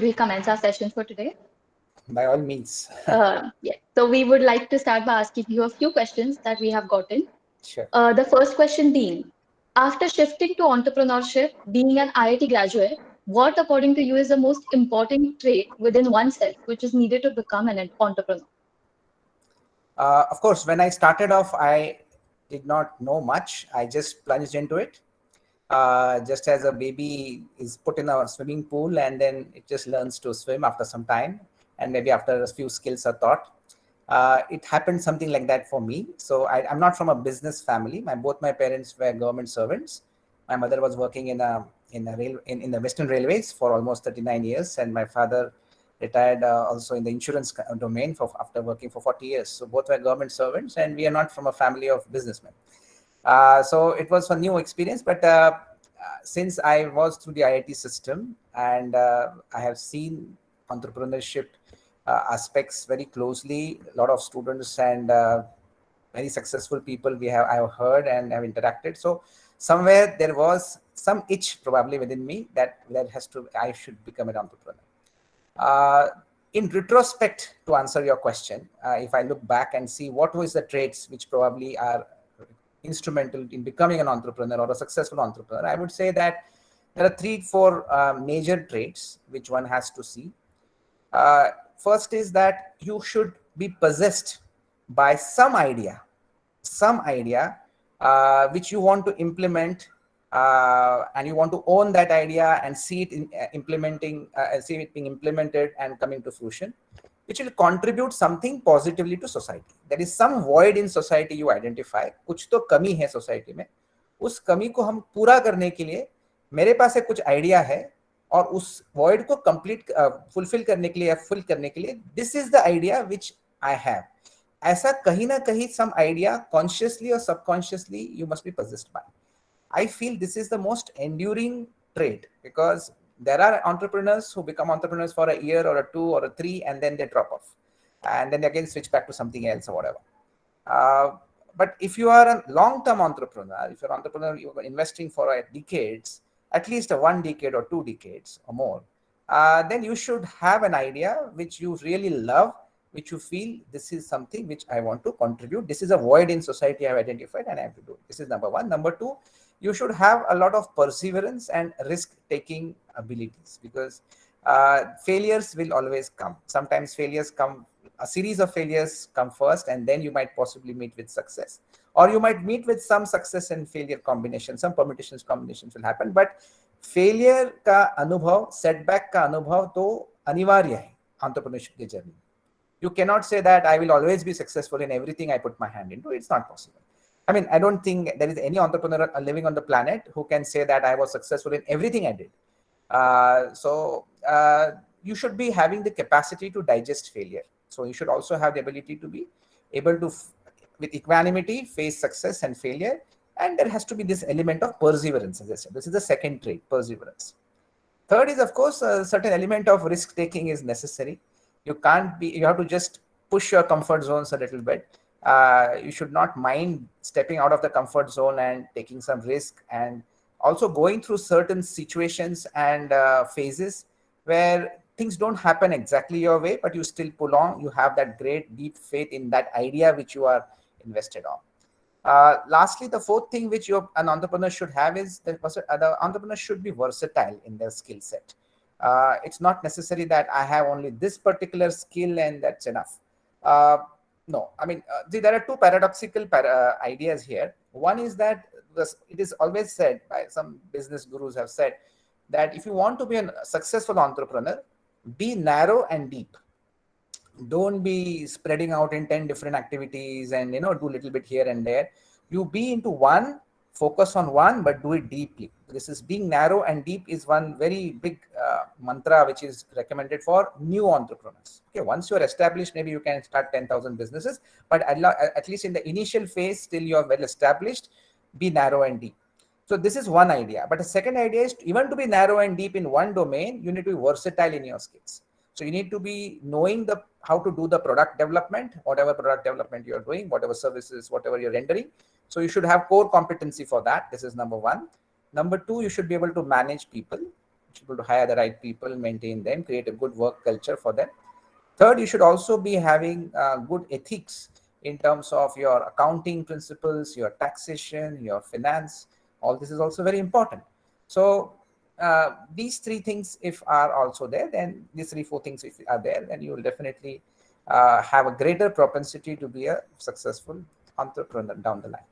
we commence our session for today? By all means. Yeah. So we would like to start by asking you a few questions that we have gotten. Sure. The first question being, after shifting to entrepreneurship, being an IIT graduate, what according to you is the most important trait within oneself which is needed to become an entrepreneur? Of course, when I started off, I did not know much. I just plunged into it. Just as a baby is put in a swimming pool and then it just learns to swim after some time, and maybe after a few skills are taught. It happened something like that for me. So I'm not from a business family. Both my parents were government servants. My mother was working in the Western Railways for almost 39 years, and my father retired also in the insurance domain after working for 40 years. So both were government servants, and we are not from a family of businessmen. So it was a new experience, but since I was through the IIT system, and I have seen entrepreneurship aspects very closely, a lot of students and very successful people I have heard and have interacted. So somewhere there was some itch probably within me that I should become an entrepreneur. Uh, in retrospect, to answer your question, if I look back and see what was the traits which probably are instrumental in becoming an entrepreneur or a successful entrepreneur, I would say that there are 3-4 major traits which one has to see. First is that you should be possessed by some idea which you want to implement, and you want to own that idea and see it see it being implemented and coming to fruition, which will contribute something positively to society. There is some void in society you identify, कुछ तो कमी है society में, उस कमी को हम पूरा करने के लिए मेरे पास एक कुछ आइडिया है, और उस void को complete fulfill करने के लिए या fill करने के लिए, this is the idea which I have. ऐसा कहीं ना कहीं some idea consciously or subconsciously you must be possessed by. I feel this is the most enduring trait, because there are entrepreneurs who become entrepreneurs for a year or a 2 or a 3 and then they drop off and then they again switch back to something else or whatever. But if you are a long-term entrepreneur, if you're an entrepreneur, you're investing for decades, at least 1 decade or 2 decades or more, then you should have an idea which you really love, which you feel this is something which I want to contribute. This is a void in society I've identified and I have to do it. This is number 1. Number 2, you should have a lot of perseverance and risk-taking abilities, because failures will always come. Sometimes a series of failures come first, and then you might possibly meet with success. Or you might meet with some success and failure combination, some combinations will happen. But failure का अनुभव, setback का अनुभव तो अनिवार्य है entrepreneurship की journey. You cannot say that I will always be successful in everything I put my hand into. It's not possible. I mean, I don't think there is any entrepreneur living on the planet who can say that I was successful in everything I did. So you should be having the capacity to digest failure. So you should also have the ability to be able to, with equanimity, face success and failure. And there has to be this element of perseverance, as I said. This is the second trait, perseverance. Third is, of course, a certain element of risk-taking is necessary. You have to just push your comfort zones a little bit. You should not mind stepping out of the comfort zone and taking some risk, and also going through certain situations and phases where things don't happen exactly your way, but you still pull on. You have that great deep faith in that idea which you are invested on. Lastly, the fourth thing which an entrepreneur should have is the entrepreneur should be versatile in their skill set. It's not necessary that I have only this particular skill and that's enough. No, I mean, there are two paradoxical ideas here. One is that it is always said by some business gurus have said that if you want to be a successful entrepreneur, be narrow and deep. Don't be spreading out in 10 different activities and, do a little bit here and there. You be into one, focus on one, but do it deeply. This is being narrow and deep is one very big mantra which is recommended for new entrepreneurs. Okay, once you are established, maybe you can start 10,000 businesses, but at least in the initial phase, till you are well established, be narrow and deep. So this is one idea. But the second idea is even to be narrow and deep in one domain, you need to be versatile in your skills. So you need to be knowing how to do the product development, whatever product development you're doing, whatever services, whatever you're rendering. So you should have core competency for that. This is number 1. Number 2, you should be able to manage people. able to hire the right people, maintain them, create a good work culture for them. Third, you should also be having good ethics in terms of your accounting principles, your taxation, your finance. All this is also very important. So these three things, if are also there, then these three, four things, if are there, then you will definitely have a greater propensity to be a successful entrepreneur down the line.